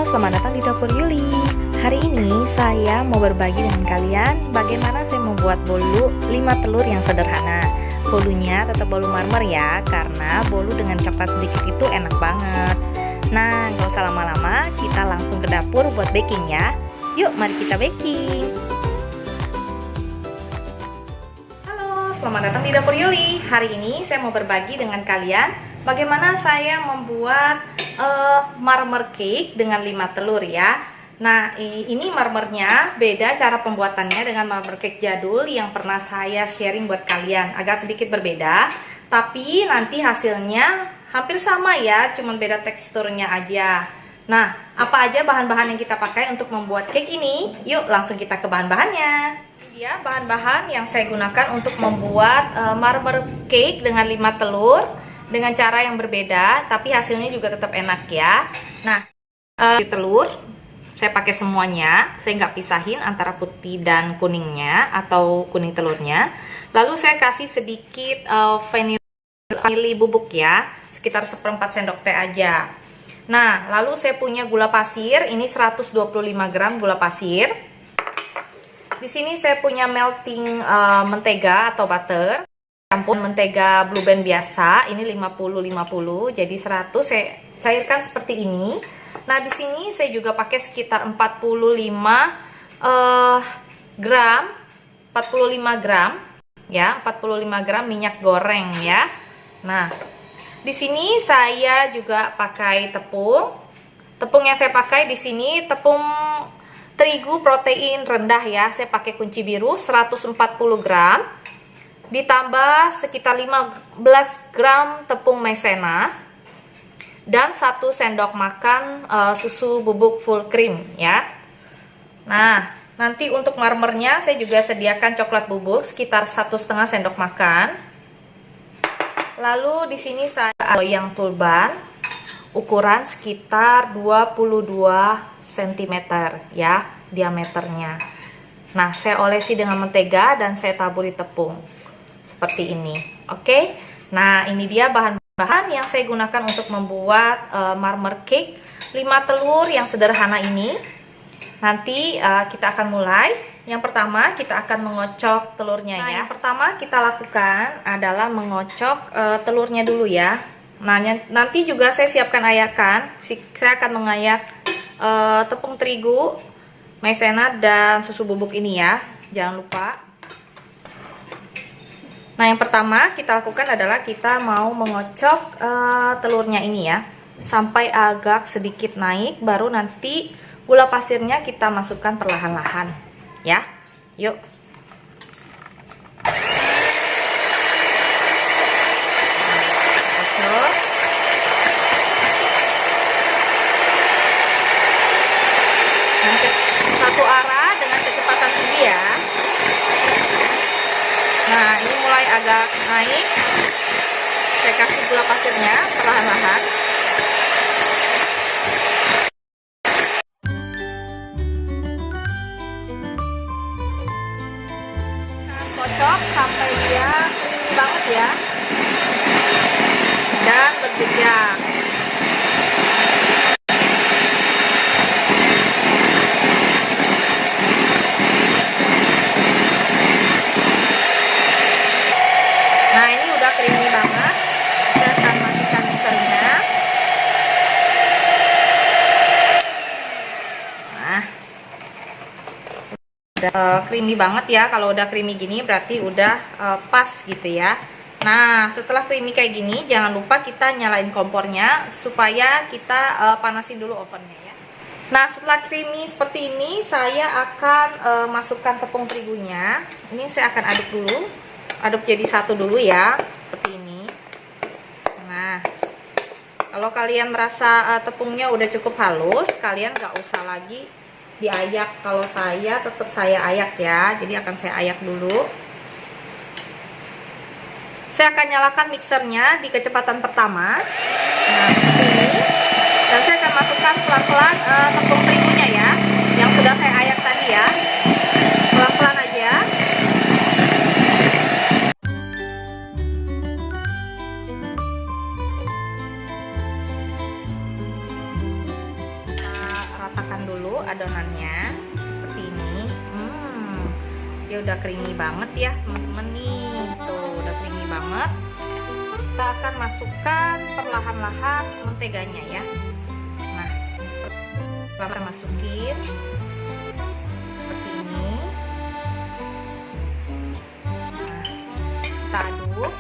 selamat datang di Dapur Yuli. Hari ini saya mau berbagi dengan kalian bagaimana saya membuat bolu 5 telur yang sederhana. Bolunya tetap bolu marmer ya, karena bolu dengan coklat sedikit itu enak banget. Nah, gak usah lama-lama, kita langsung ke dapur buat baking ya. Yuk, mari kita baking. Halo, selamat datang di Dapur Yuli. Hari ini saya mau berbagi dengan kalian bagaimana saya membuat marmer cake dengan 5 telur ya. Nah, ini marmernya beda cara pembuatannya dengan marmer cake jadul yang pernah saya sharing buat kalian. Agak sedikit berbeda, tapi nanti hasilnya hampir sama ya, cuman beda teksturnya aja. Nah, apa aja bahan-bahan yang kita pakai untuk membuat cake ini? Yuk langsung kita ke bahan-bahannya. Ini dia bahan-bahan yang saya gunakan untuk membuat marmer cake dengan 5 telur dengan cara yang berbeda, tapi hasilnya juga tetap enak ya. Nah, telur saya pakai semuanya, saya nggak pisahin antara putih dan kuningnya atau kuning telurnya. Lalu saya kasih sedikit vanili bubuk ya, sekitar 1/4 sendok teh aja. Nah, lalu saya punya gula pasir, ini 125 gram gula pasir. Di sini saya punya melting mentega atau butter. Campur mentega Blue Band biasa, ini 50-50, jadi 100 saya cairkan seperti ini. Nah, di sini saya juga pakai sekitar 45 gram ya, 45 gram minyak goreng ya. Nah, di sini saya juga pakai tepung. Tepung yang saya pakai di sini tepung terigu protein rendah ya. Saya pakai kunci biru 140 gram. Ditambah sekitar 15 gram tepung maizena dan 1 sendok makan susu bubuk full cream ya. Nah, nanti untuk marmernya saya juga sediakan coklat bubuk sekitar 1,5 sendok makan. Lalu di sini saya loyang tulban ukuran sekitar 22 cm ya diameternya. Nah, saya olesi dengan mentega dan saya taburi tepung seperti ini. Oke. Nah, ini dia bahan-bahan yang saya gunakan untuk membuat marmer cake 5 telur yang sederhana ini. Nanti kita akan mulai. Yang pertama kita akan mengocok telurnya ya. Yang pertama kita lakukan adalah mengocok telurnya dulu ya. Nah, nanti juga saya siapkan ayakan. Saya akan mengayak tepung terigu, maizena dan susu bubuk ini ya. Jangan lupa. Nah, yang pertama kita lakukan adalah kita mau mengocok telurnya ini ya, sampai agak sedikit naik, baru nanti gula pasirnya kita masukkan perlahan-lahan ya. Yuk. Kocok. Satu arah dengan kecepatan tinggi ya. Nah, ini mulai agak naik. Saya kasih gula pasirnya perlahan-lahan. Kocok sampai dia creamy banget ya. Dan berjejak. Nah, ini udah creamy banget. Saya akan matikan mixernya. Nah, udah creamy banget ya. Kalau udah creamy gini berarti udah pas gitu ya. Nah, setelah creamy kayak gini, jangan lupa kita nyalain kompornya supaya kita panasin dulu ovennya ya. Nah, setelah creamy seperti ini, saya akan masukkan tepung terigunya. Ini saya akan aduk dulu. Aduk jadi satu dulu ya, seperti ini. Nah, kalau kalian merasa tepungnya udah cukup halus, kalian nggak usah lagi diayak. Kalau saya tetap saya ayak ya, jadi akan saya ayak dulu. Saya akan nyalakan mixernya di kecepatan pertama. Nah, seperti ini. Dan saya akan masukkan pelan-pelan tepung terigunya ya, yang sudah saya ayak tadi ya. Pelan-pelan aja. adonannya seperti ini. Dia udah creamy banget ya teman-teman nih, tuh udah creamy banget. Kita akan masukkan perlahan-lahan menteganya ya. Nah, kita masukin seperti ini. Nah, kita aduk.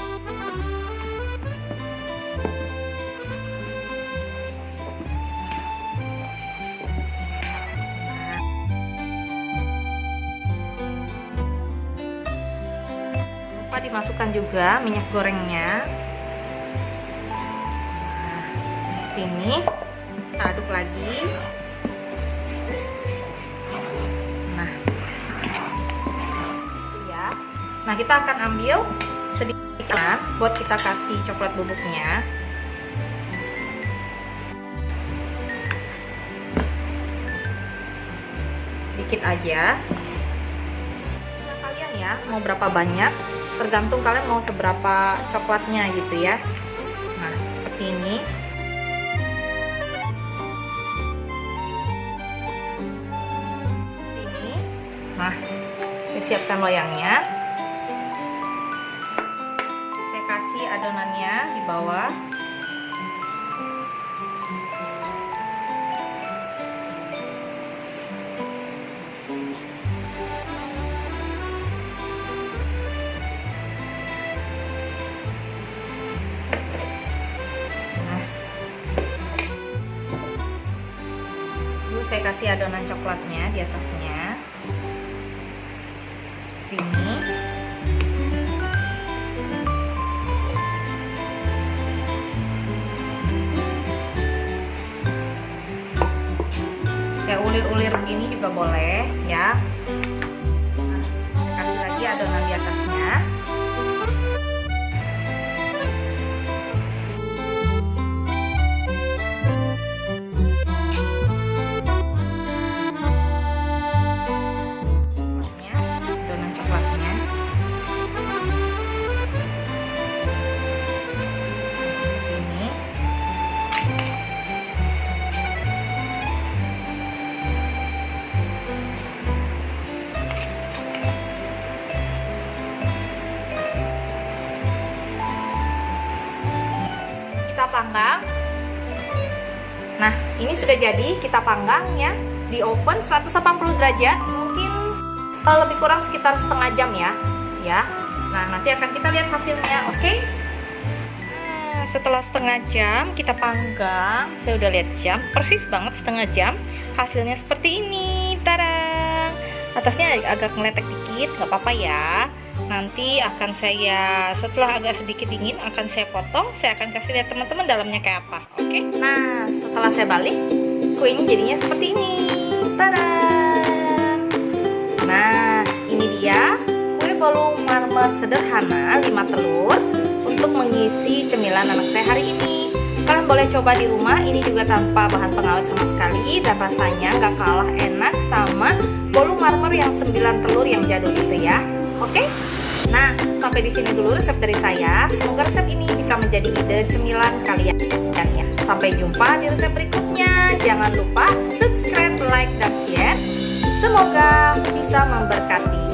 Dimasukkan juga minyak gorengnya. Nah, ini kita aduk lagi. Nah, ya. Nah, kita akan ambil sedikit buat kita kasih coklat bubuknya. Dikit aja. Nah, kalian ya mau berapa banyak? Tergantung kalian mau seberapa coklatnya gitu ya. Nah, seperti ini. Nah, saya siapkan loyangnya. Saya kasih adonannya di bawah. Saya kasih adonan coklatnya di atasnya. Ini. Saya ulir-ulir begini juga boleh ya. Nah, saya kasih lagi adonan di atasnya. Kita panggang. Nah, ini sudah jadi, kita panggang ya di oven 180 derajat, mungkin lebih kurang sekitar setengah jam ya. Nah, nanti akan kita lihat hasilnya, oke? Nah, setelah setengah jam kita panggang, saya udah lihat jam, persis banget setengah jam. Hasilnya seperti ini, tarang. Atasnya agak ngeletek dikit, nggak apa-apa ya. Nanti akan saya, setelah agak sedikit dingin, akan saya potong. Saya akan kasih lihat teman-teman dalamnya kayak apa. Oke? Nah, setelah saya balik, kuenya jadinya seperti ini. Tada! Nah, ini dia kue bolu marmer sederhana 5 telur untuk mengisi cemilan anak saya hari ini. Kalian boleh coba di rumah, ini juga tanpa bahan pengawet sama sekali, dan rasanya nggak kalah enak sama bolu marmer yang 9 telur yang jadul itu ya. Oke? Nah, sampai di sini dulu resep dari saya. Semoga resep ini bisa menjadi ide cemilan kalian ya. Sampai jumpa di resep berikutnya. Jangan lupa subscribe, like, dan share. Semoga bisa memberkati.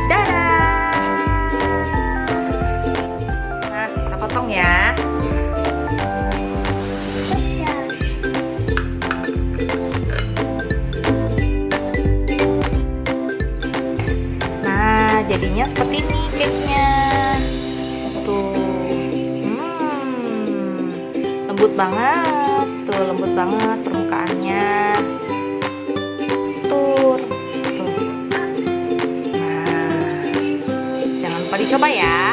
Dadah. Nah, kita potong ya. Jadinya seperti ini cake-nya. Tuh. Lembut banget. Tuh, lembut banget permukaannya. Tuh. Nah. Jangan lupa dicoba ya.